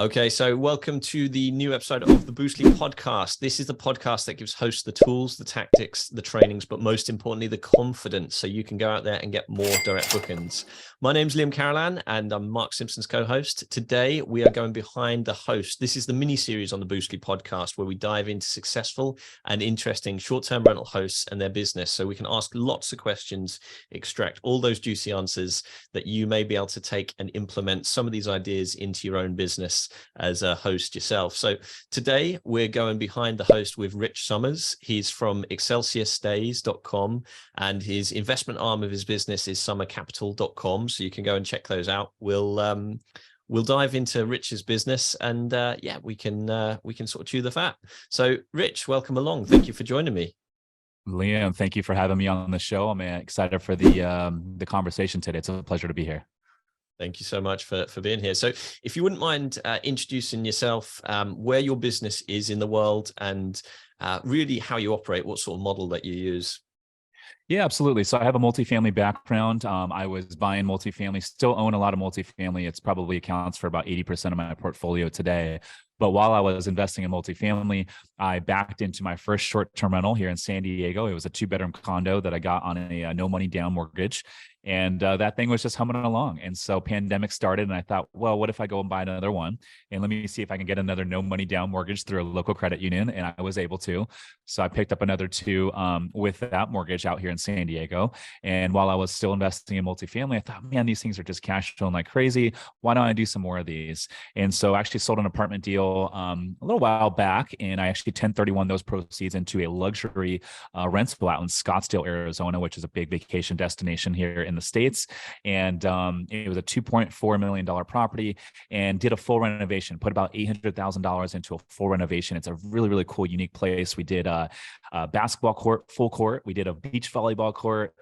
Okay, so welcome to the new episode of the Boostly podcast. This is the podcast that gives hosts the tools, the tactics, the trainings, but most importantly, the confidence so you can go out there and get more direct bookings. My name's Liam Carolan and I'm Mark Simpson's co-host. Today, we are going behind the host. This is the mini-series on the Boostly podcast where we dive into successful and interesting short-term rental hosts and their business so we can ask lots of questions, extract all those juicy answers that you may be able to take and implement some of these ideas into your own business as a host yourself. So today we're going behind the host with Rich Summers. He's from excelsiusstays.com and his investment arm of his business is summercapital.com. So you can go and check those out. We'll dive into Rich's business and we can sort of chew the fat. So Rich, welcome along. Thank you for joining me. Liam, thank you for having me on the show. I'm excited for the conversation today. It's a pleasure to be here. Thank you so much for being here. So if you wouldn't mind introducing yourself, where your business is in the world and really how you operate, what sort of model that you use. Yeah, absolutely. So I have a multifamily background. I was buying multifamily, still own a lot of multifamily. It's probably accounts for about 80% of my portfolio today. But while I was investing in multifamily, I backed into my first short-term rental here in San Diego. It was a 2-bedroom condo that I got on a no money down mortgage. And that thing was just humming along. And so pandemic started and I thought, well, what if I go and buy another one? And let me see if I can get another no money down mortgage through a local credit union. And I was able to. So I picked up another 2 with that mortgage out here in San Diego. And while I was still investing in multifamily, I thought, man, these things are just cash flowing like crazy. Why don't I do some more of these? And so I actually sold an apartment deal a little while back, and I actually 1031 those proceeds into a luxury rental out in Scottsdale, Arizona, which is a big vacation destination here in the States. And it was a $2.4 million property and did a full renovation, put about $800,000 into a full renovation. It's a really, really cool, unique place. We did a basketball court, full court. We did a beach volleyball court.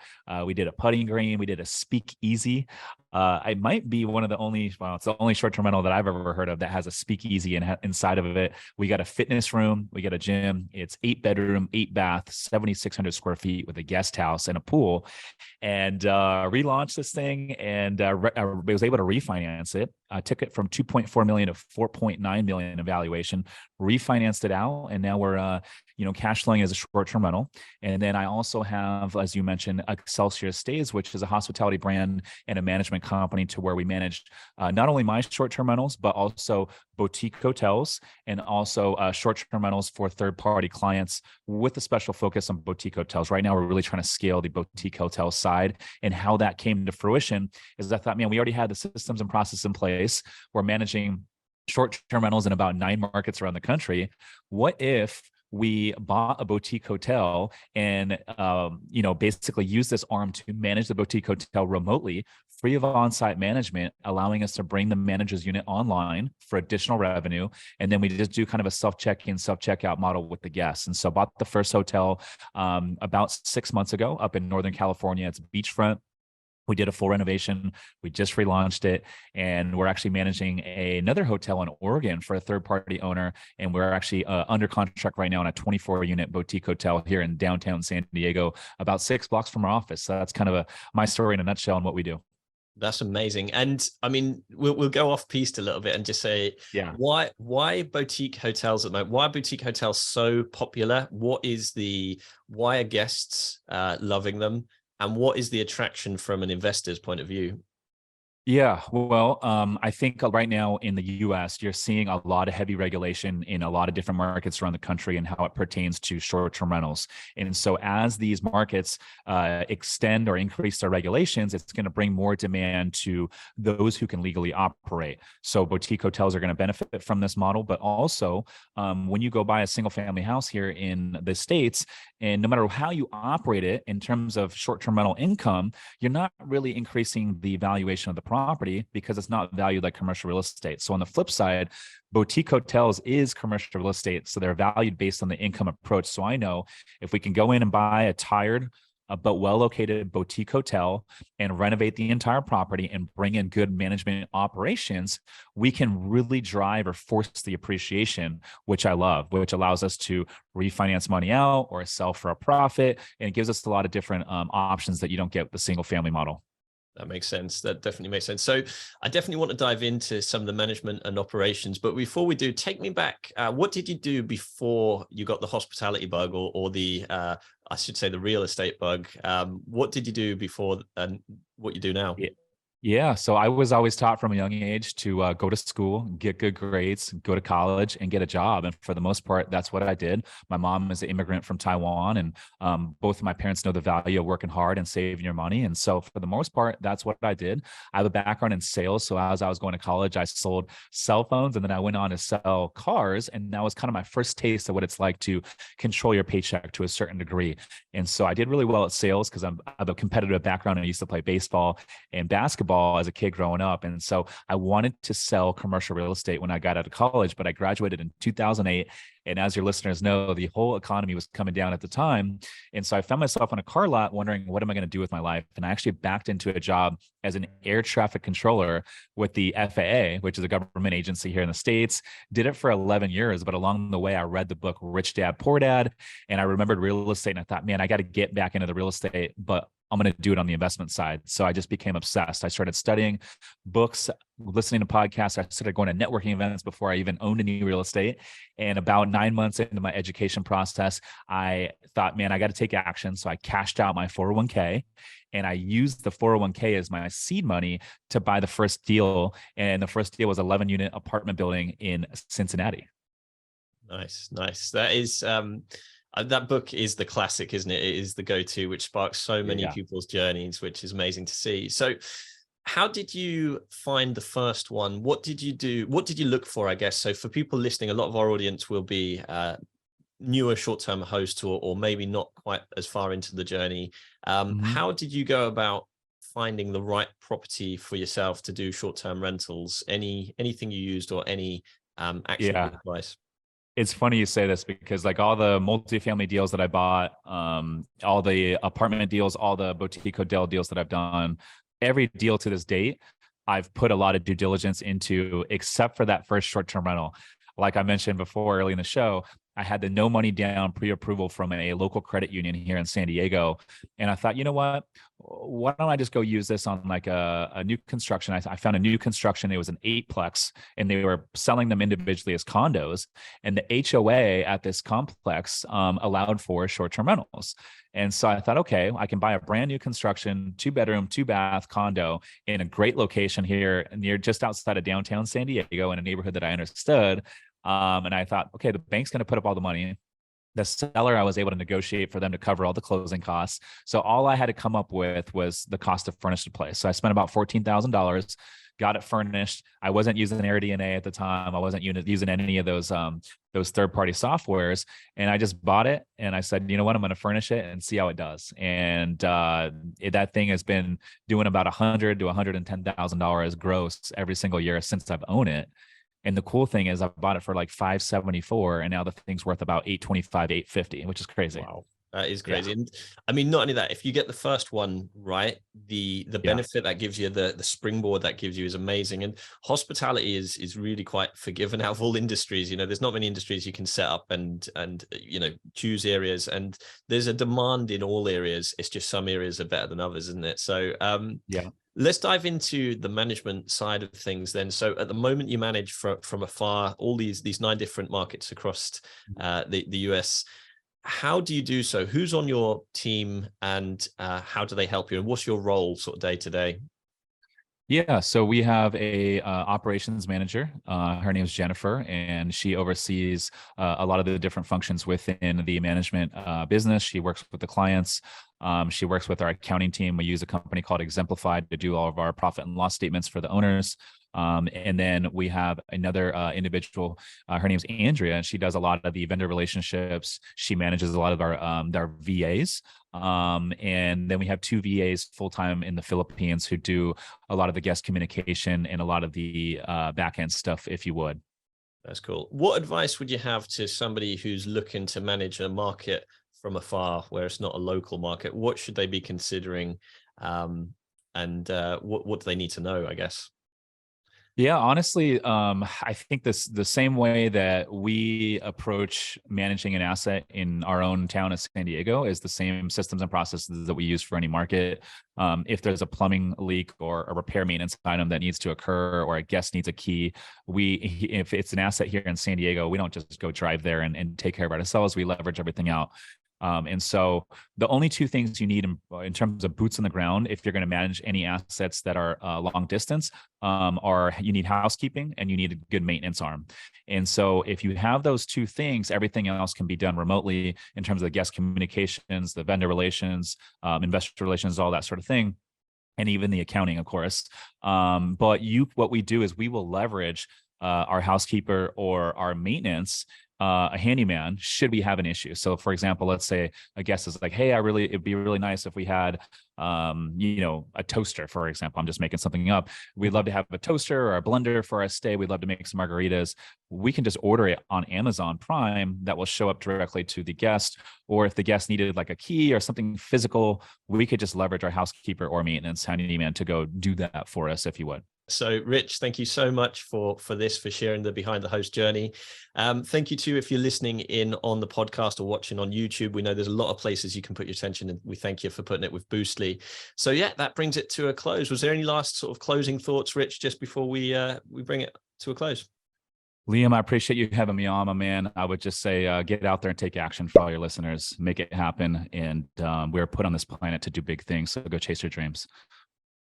We did a putting green. We did a speakeasy. I might be one of the only, well, it's the only short-term rental that I've ever heard of that has a speakeasy inside of it. We got a fitness room, we got a gym. It's 8-bedroom, 8-bath, 7,600 square feet with a guest house and a pool. And relaunched this thing and was able to refinance it. I took it from 2.4 million to 4.9 million in valuation, refinanced it out, and now we're cash flowing as a short-term rental. And then I also have, as you mentioned, Excelsius Stays, which is a hospitality brand and a management company to where we manage not only my short-term rentals, but also boutique hotels and also short-term rentals for third-party clients with a special focus on boutique hotels. Right now, we're really trying to scale the boutique hotel side. And how that came to fruition is I thought, man, we already had the systems and processes in place. We're managing short-term rentals in about 9 markets around the country. What if we bought a boutique hotel and, basically use this arm to manage the boutique hotel remotely, free of on-site management, allowing us to bring the manager's unit online for additional revenue. And then we just do kind of a self-check-in, self-checkout model with the guests. And so I bought the first hotel about 6 months ago up in Northern California. It's beachfront. We did a full renovation. We just relaunched it, and we're actually managing another hotel in Oregon for a third-party owner. And we're actually under contract right now on a 24-unit boutique hotel here in downtown San Diego, about 6 blocks from our office. So that's kind of my story in a nutshell on what we do. That's amazing. And I mean, we'll go off piste a little bit and just say, why boutique hotels at the moment? Why are boutique hotels so popular? Why are guests loving them? And what is the attraction from an investor's point of view? Yeah, well, I think right now in the U.S., you're seeing a lot of heavy regulation in a lot of different markets around the country and how it pertains to short-term rentals. And so as these markets extend or increase their regulations, it's going to bring more demand to those who can legally operate. So boutique hotels are going to benefit from this model, but also when you go buy a single-family house here in the States, and no matter how you operate it in terms of short-term rental income, you're not really increasing the valuation of the property because it's not valued like commercial real estate. So on the flip side, boutique hotels is commercial real estate. So they're valued based on the income approach. So I know if we can go in and buy a tired but well-located boutique hotel and renovate the entire property and bring in good management operations, we can really drive or force the appreciation, which I love, which allows us to refinance money out or sell for a profit. And it gives us a lot of different options that you don't get with the single family model. That makes sense. That definitely makes sense. So I definitely want to dive into some of the management and operations. But before we do, take me back. What did you do before you got the hospitality bug, or the, I should say, the real estate bug? What did you do before, and what you do now? Yeah, so I was always taught from a young age to go to school, get good grades, go to college, and get a job. And for the most part, that's what I did. My mom is an immigrant from Taiwan, and both of my parents know the value of working hard and saving your money. And so, for the most part, that's what I did. I have a background in sales. So, as I was going to college, I sold cell phones, and then I went on to sell cars. And that was kind of my first taste of what it's like to control your paycheck to a certain degree. And so, I did really well at sales because I have a competitive background. I used to play baseball and basketball as a kid growing up. And so I wanted to sell commercial real estate when I got out of college, but I graduated in 2008. And as your listeners know, the whole economy was coming down at the time. And so I found myself on a car lot wondering, what am I going to do with my life? And I actually backed into a job as an air traffic controller with the FAA, which is a government agency here in the States. Did it for 11 years. But along the way, I read the book Rich Dad, Poor Dad. And I remembered real estate. And I thought, man, I got to get back into the real estate, but I'm going to do it on the investment side. So I just became obsessed. I started studying books, listening to podcasts. I started going to networking events before I even owned any real estate. And about 9 months into my education process, I thought, man, I got to take action. So I cashed out my 401k, and I used the 401k as my seed money to buy the first deal. And the first deal was 11-unit apartment building in Cincinnati. Nice, nice. That is, that book is the classic, isn't it? It is the go-to, which sparks so many people's journeys, which is amazing to see. So how did you find the first one? What did you do? What did you look for, I guess? So for people listening, a lot of our audience will be newer short-term hosts, or maybe not quite as far into the journey. How did you go about finding the right property for yourself to do short-term rentals? Anything you used, or any actionable advice? It's funny you say this because like all the multifamily deals that I bought, all the apartment deals, all the boutique hotel deals that I've done, every deal to this date, I've put a lot of due diligence into, except for that first short-term rental. Like I mentioned before early in the show, I had the no money down pre-approval from a local credit union here in San Diego. And I thought, you know what? Why don't I just go use this on like a new construction? I found a new construction. It was an 8-plex, and they were selling them individually as condos. And the HOA at this complex allowed for short-term rentals. And so I thought, okay, I can buy a brand new construction, 2-bedroom, 2-bath condo in a great location here near just outside of downtown San Diego in a neighborhood that I understood. And I thought, okay, the bank's going to put up all the money. The seller, I was able to negotiate for them to cover all the closing costs. So all I had to come up with was the cost to furnish the place. So I spent about $14,000, got it furnished. I wasn't using AirDNA at the time. I wasn't using any of those third-party softwares. And I just bought it. And I said, you know what, I'm going to furnish it and see how it does. And that thing has been doing about $100,000 to $110,000 gross every single year since I've owned it. And the cool thing is I bought it for like $574, and now the thing's worth about $825, $850, which is crazy. Wow. That is crazy. And I mean, not only that, if you get the first one right, the benefit that gives you, the springboard that gives you is amazing. And hospitality is really quite forgiven out of all industries. You know, there's not many industries you can set up and you know, choose areas, and there's a demand in all areas. It's just some areas are better than others, isn't it? So let's dive into the management side of things then. So at the moment, you manage from afar all these 9 different markets across the US. How do you do so? Who's on your team, and how do they help you? And what's your role sort of day to day? Yeah, so we have a operations manager. Her name is Jennifer, and she oversees a lot of the different functions within the management business. She works with the clients. She works with our accounting team. We use a company called Exemplified to do all of our profit and loss statements for the owners. And then we have another individual. Her name's Andrea, and she does a lot of the vendor relationships. She manages a lot of our VAs. And then we have 2 VAs full-time in the Philippines who do a lot of the guest communication and a lot of the back-end stuff, if you would. That's cool. What advice would you have to somebody who's looking to manage a market from afar, where it's not a local market? What should they be considering? And what do they need to know, I guess? Yeah, honestly, I think the same way that we approach managing an asset in our own town of San Diego is the same systems and processes that we use for any market. If there's a plumbing leak or a repair maintenance item that needs to occur, or a guest needs a key, if it's an asset here in San Diego, we don't just go drive there and take care of it ourselves. We leverage everything out. And so the only two things you need in terms of boots on the ground, if you're going to manage any assets that are long distance, are you need housekeeping and you need a good maintenance arm. And so if you have those two things, everything else can be done remotely in terms of the guest communications, the vendor relations, investor relations, all that sort of thing, and even the accounting, of course. But what we do is we will leverage our housekeeper or our maintenance, a handyman, should we have an issue. So for example, let's say a guest is like, hey, it'd be really nice if we had, a toaster, for example. I'm just making something up. We'd love to have a toaster or a blender for our stay. We'd love to make some margaritas. We can just order it on Amazon Prime that will show up directly to the guest. Or if the guest needed like a key or something physical, we could just leverage our housekeeper or maintenance handyman to go do that for us, if you would. So Rich, thank you so much for sharing the behind the host journey. Thank you too if you're listening in on the podcast or watching on YouTube. We know there's a lot of places you can put your attention, and we thank you for putting it with Boostly. So yeah, that brings it to a close. Was there any last sort of closing thoughts, Rich, just before we bring it to a close? Liam, I appreciate you having me on, my man. I would just say get out there and take action for all your listeners. Make it happen. And we're put on this planet to do big things. So go chase your dreams.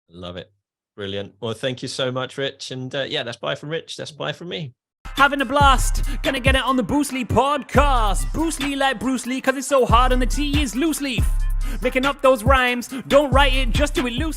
Love it. Brilliant. Well, thank you so much, Rich. And yeah, that's bye from Rich. That's bye from me. Having a blast, gonna get it on the Boostly podcast. Boostly like Bruce Lee, cause it's so hard and the T is loose leaf. Making up those rhymes, don't write it, just do it loose.